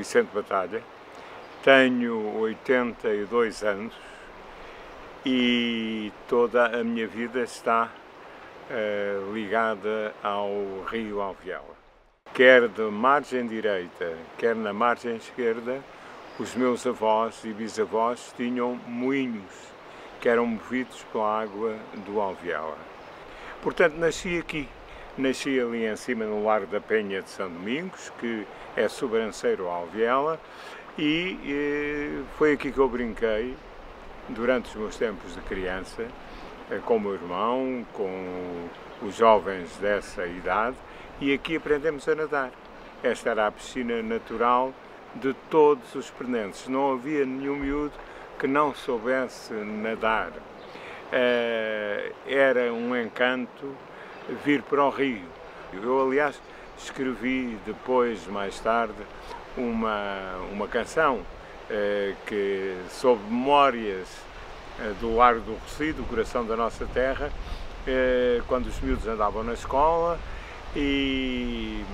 Vicente Batalha, tenho 82 anos e toda a minha vida está ligada ao rio Alviela. Quer da margem direita, quer na margem esquerda, os meus avós e bisavós tinham moinhos que eram movidos pela água do Alviela. Portanto, nasci aqui. Nasci ali em cima no Largo da Penha de São Domingos, que é sobranceiro ao Alviela, e foi aqui que eu brinquei durante os meus tempos de criança, com o meu irmão, com os jovens dessa idade, e aqui aprendemos a nadar. Esta era a piscina natural de todos os pernenses. Não havia nenhum miúdo que não soubesse nadar. Era um encanto vir para o rio. Eu, aliás, escrevi depois, mais tarde, uma canção que, sob memórias do Largo do Rossio, do coração da nossa terra, quando os miúdos andavam na escola, e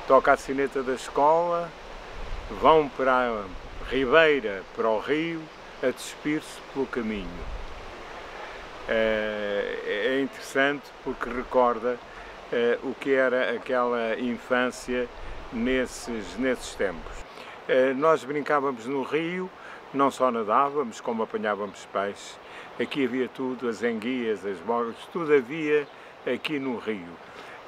toca a sineta da escola, vão para a ribeira, para o rio, a despir-se pelo caminho. É interessante porque recorda o que era aquela infância nesses tempos. Nós brincávamos no rio, não só nadávamos, como apanhávamos peixes. Aqui havia tudo, as enguias, as bogas, tudo havia aqui no rio.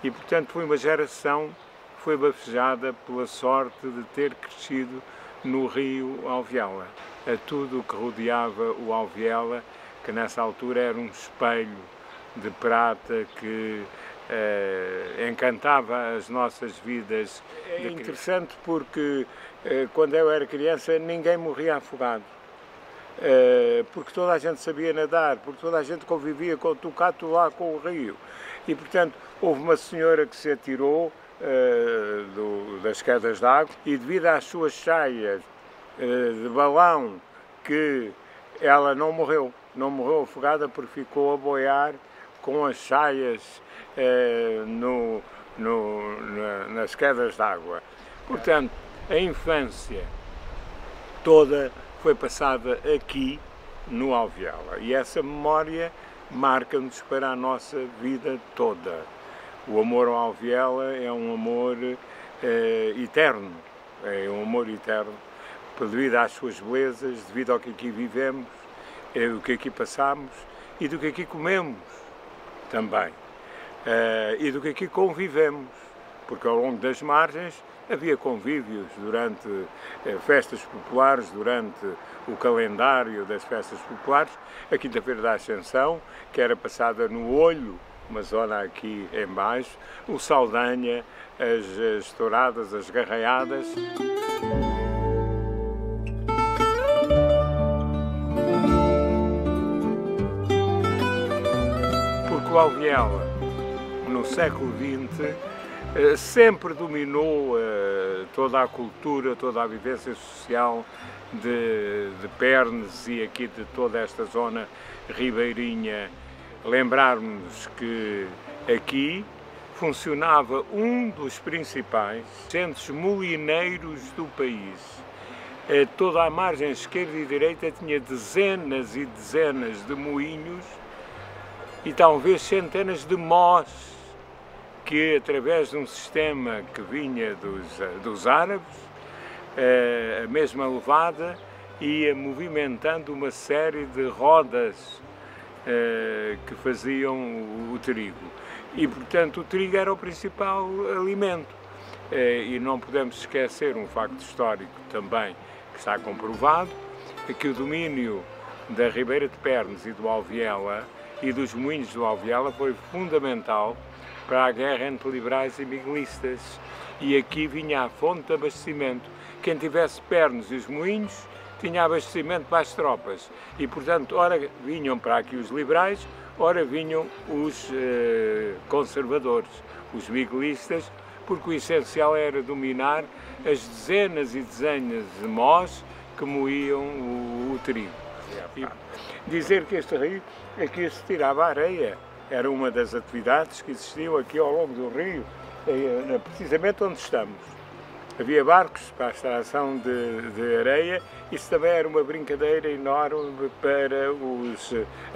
E, portanto, foi uma geração que foi bafejada pela sorte de ter crescido no rio Alviela. Tudo o que rodeava o Alviela, que nessa altura era um espelho de prata que encantava as nossas vidas. É interessante porque quando eu era criança ninguém morria afogado, porque toda a gente sabia nadar, porque toda a gente convivia com o tocato lá com o rio. E, portanto, houve uma senhora que se atirou das quedas de água e, devido às suas saias de balão, que ela não morreu afogada porque ficou a boiar com as saias nas quedas de água. Portanto, a infância toda foi passada aqui no Alviela e essa memória marca-nos para a nossa vida toda. O amor ao Alviela é um amor eterno, devido às suas belezas, devido ao que aqui vivemos, do que aqui passamos e do que aqui comemos também, e do que aqui convivemos, porque ao longo das margens havia convívios durante festas populares, durante o calendário das festas populares, a Quinta-feira da Ascensão, que era passada no Olho, uma zona aqui em baixo, o Saldanha, as touradas, as garraiadas. Porque o Alviela, no século XX, sempre dominou toda a cultura, toda a vivência social de Pernes e aqui de toda esta zona ribeirinha. Lembrarmos que aqui funcionava um dos principais centros molineiros do país. Toda a margem esquerda e direita tinha dezenas e dezenas de moinhos e talvez centenas de mós, que através de um sistema que vinha dos árabes, a mesma levada ia movimentando uma série de rodas que faziam o trigo. E, portanto, o trigo era o principal alimento. E não podemos esquecer um facto histórico também, que está comprovado, que o domínio da Ribeira de Pernes e do Alviela e dos moinhos do Alviela foi fundamental para a guerra entre liberais e miguelistas. E aqui vinha a fonte de abastecimento. Quem tivesse Pernes e os moinhos tinha abastecimento para as tropas. E, portanto, ora vinham para aqui os liberais, ora vinham os conservadores, os miguelistas, porque o essencial era dominar as dezenas e dezenas de mós que moíam o trigo. E dizer que este rio, aqui se tirava areia, era uma das atividades que existiam aqui ao longo do rio, precisamente onde estamos. Havia barcos para a extração de areia, isso também era uma brincadeira enorme para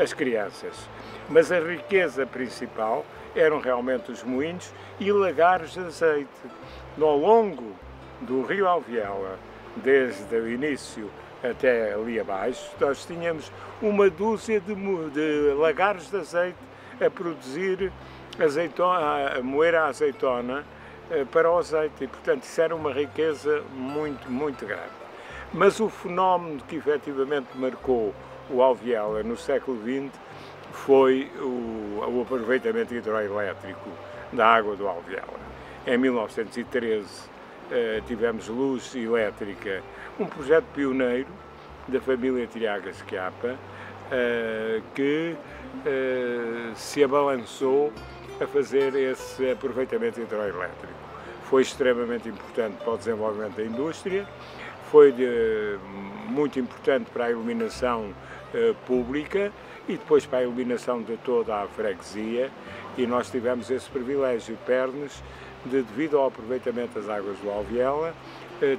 as crianças. Mas a riqueza principal eram realmente os moinhos e lagares de azeite. Ao longo do rio Alviela, desde o início até ali abaixo, nós tínhamos uma dúzia de lagares de azeite a produzir azeitona, a moer a azeitona para o azeite, e portanto isso era uma riqueza muito, muito grande. Mas o fenómeno que efetivamente marcou o Alviela no século XX foi o aproveitamento hidroelétrico da água do Alviela. Em 1913 tivemos luz elétrica, um projeto pioneiro da família Triaga Schiappa, que se abalançou a fazer esse aproveitamento hidroelétrico. Foi extremamente importante para o desenvolvimento da indústria, foi muito importante para a iluminação pública e depois para a iluminação de toda a freguesia, e nós tivemos esse privilégio, Pernes, devido ao aproveitamento das águas do Alviela,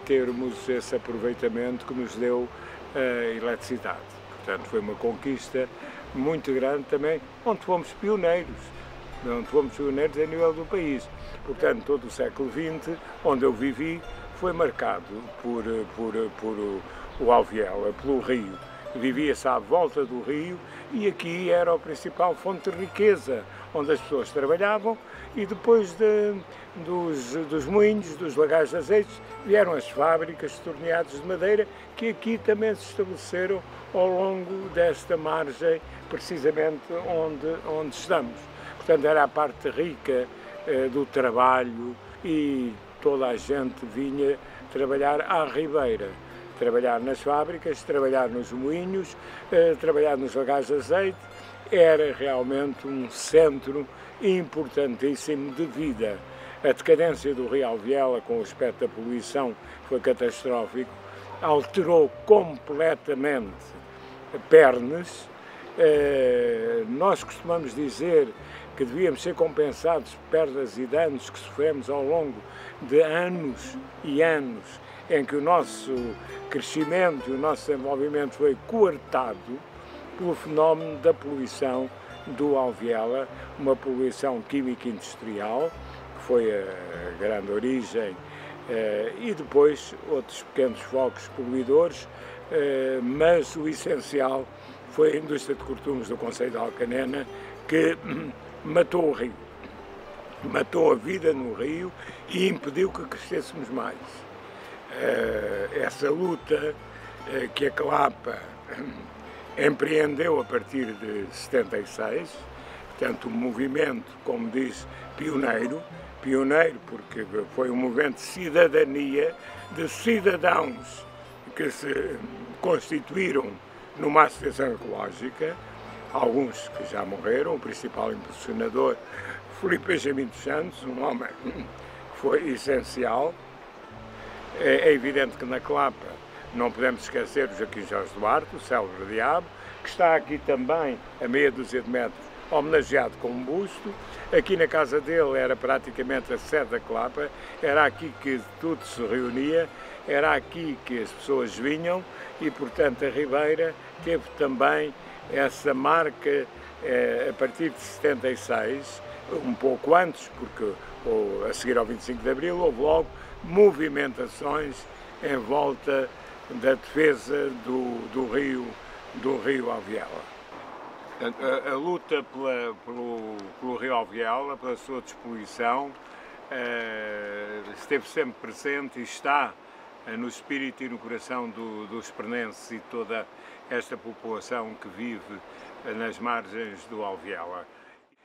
termos esse aproveitamento que nos deu a eletricidade. Portanto, foi uma conquista muito grande também, onde fomos pioneiros a nível do país. Portanto, todo o século XX, onde eu vivi, foi marcado por o Alviela, pelo rio. Vivia-se à volta do rio e aqui era a principal fonte de riqueza, onde as pessoas trabalhavam, e depois dos moinhos, dos lagares de azeites, vieram as fábricas de torneados de madeira, que aqui também se estabeleceram ao longo desta margem, precisamente onde estamos. Portanto, era a parte rica do trabalho, e toda a gente vinha trabalhar à ribeira. Trabalhar nas fábricas, trabalhar nos moinhos, trabalhar nos lagares de azeite. Era realmente um centro importantíssimo de vida. A decadência do rio Alviela, com o aspecto da poluição, foi catastrófico, alterou completamente Pernes. Nós costumamos dizer que devíamos ser compensados por perdas e danos que sofremos ao longo de anos e anos, em que o nosso crescimento e o nosso desenvolvimento foi coartado pelo fenómeno da poluição do Alviela, uma poluição química industrial, que foi a grande origem, e depois outros pequenos focos poluidores, mas o essencial foi a indústria de cortumes do concelho de Alcanena, que matou o rio, matou a vida no rio e impediu que crescêssemos mais. Essa luta que a Clapa empreendeu a partir de 76, portanto um movimento, como diz, pioneiro porque foi um movimento de cidadania, de cidadãos que se constituíram numa associação ecológica, alguns que já morreram, o principal impulsionador, Filipe Benjamin dos Santos, um homem que foi essencial. É evidente que na Clapa não podemos esquecer o Joaquim Jorge Duarte, o célebre diabo, que está aqui também a meia dúzia de metros, homenageado com um busto. Aqui na casa dele era praticamente a sede da Clapa, era aqui que tudo se reunia, era aqui que as pessoas vinham e, portanto, a Ribeira teve também essa marca a partir de 76, um pouco antes, porque a seguir ao 25 de Abril houve logo movimentações em volta da defesa do rio Alviela. A luta pelo rio Alviela, pela sua despoluição, esteve sempre presente e está no espírito e no coração dos pernenses e toda esta população que vive nas margens do Alviela.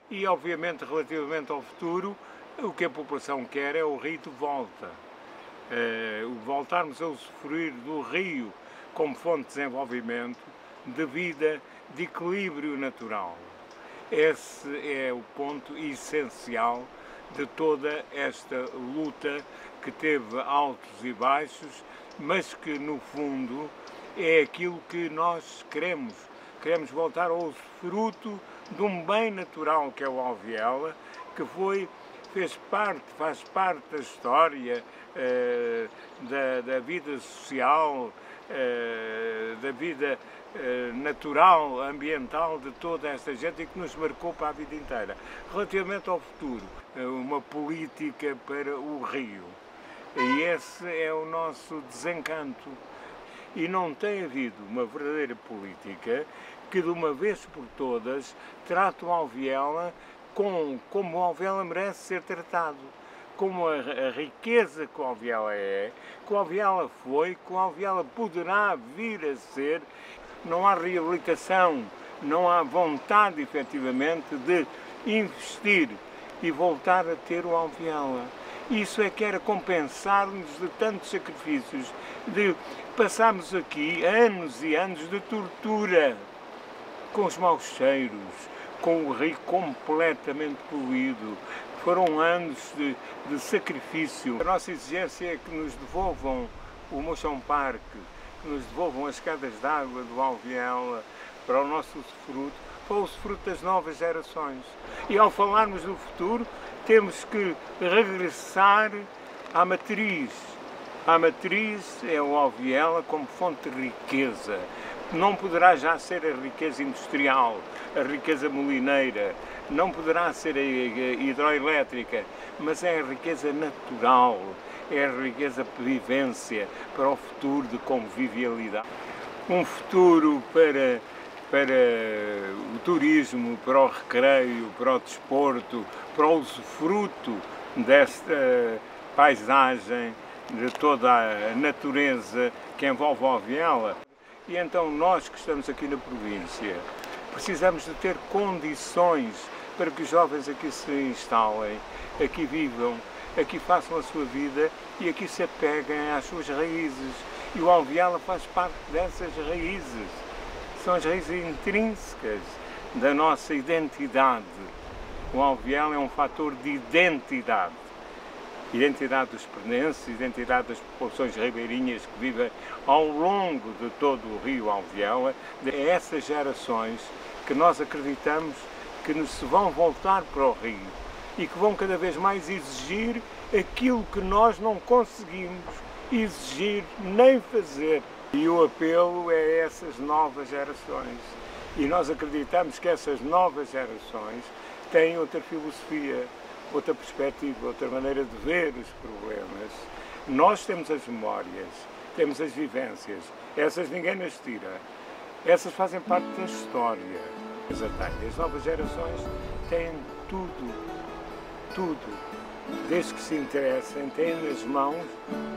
E, obviamente, relativamente ao futuro, o que a população quer é o rio de volta. Voltarmos a usufruir do rio como fonte de desenvolvimento, de vida, de equilíbrio natural. Esse é o ponto essencial de toda esta luta, que teve altos e baixos, mas que, no fundo, é aquilo que nós queremos. Queremos voltar ao fruto de um bem natural que é o Alviela, que foi faz parte da história, da vida social, da vida natural, ambiental de toda esta gente e que nos marcou para a vida inteira. Relativamente ao futuro, uma política para o Rio. E esse é o nosso desencanto. E não tem havido uma verdadeira política que, de uma vez por todas, trate o Alviela como o Alviela merece ser tratado. Como a riqueza que o Alviela é, que o Alviela foi, que o Alviela poderá vir a ser. Não há reabilitação, não há vontade, efetivamente, de investir e voltar a ter o Alviela. Isso é que era compensar-nos de tantos sacrifícios, de passarmos aqui anos e anos de tortura, com os maus cheiros, com o rio completamente poluído. Foram anos de sacrifício. A nossa exigência é que nos devolvam o Moção Parque, que nos devolvam as escadas d'água do Alviela para o nosso usufruto, para o usufruto das novas gerações. E ao falarmos do futuro, temos que regressar à matriz. A matriz é o Alviela como fonte de riqueza. Não poderá já ser a riqueza industrial, a riqueza molineira, não poderá ser a hidroelétrica, mas é a riqueza natural, é a riqueza de vivência para o futuro de convivialidade. Um futuro para o turismo, para o recreio, para o desporto, para o usufruto desta paisagem, de toda a natureza que envolve o Alviela. E então nós que estamos aqui na província precisamos de ter condições para que os jovens aqui se instalem, aqui vivam, aqui façam a sua vida e aqui se apeguem às suas raízes. E o Alviela faz parte dessas raízes. São as raízes intrínsecas da nossa identidade. O Alviela é um fator de identidade. Identidade dos pernenses, identidade das populações ribeirinhas que vivem ao longo de todo o rio Alviela. É essas gerações que nós acreditamos que nos vão voltar para o rio e que vão cada vez mais exigir aquilo que nós não conseguimos exigir nem fazer. E o apelo é a essas novas gerações. E nós acreditamos que essas novas gerações têm outra filosofia, outra perspectiva, outra maneira de ver os problemas. Nós temos as memórias, temos as vivências, essas ninguém nas tira. Essas fazem parte da história. As novas gerações têm tudo, desde que se interessem, têm nas mãos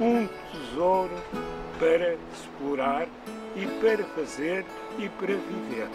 um tesouro para explorar e para fazer e para viver.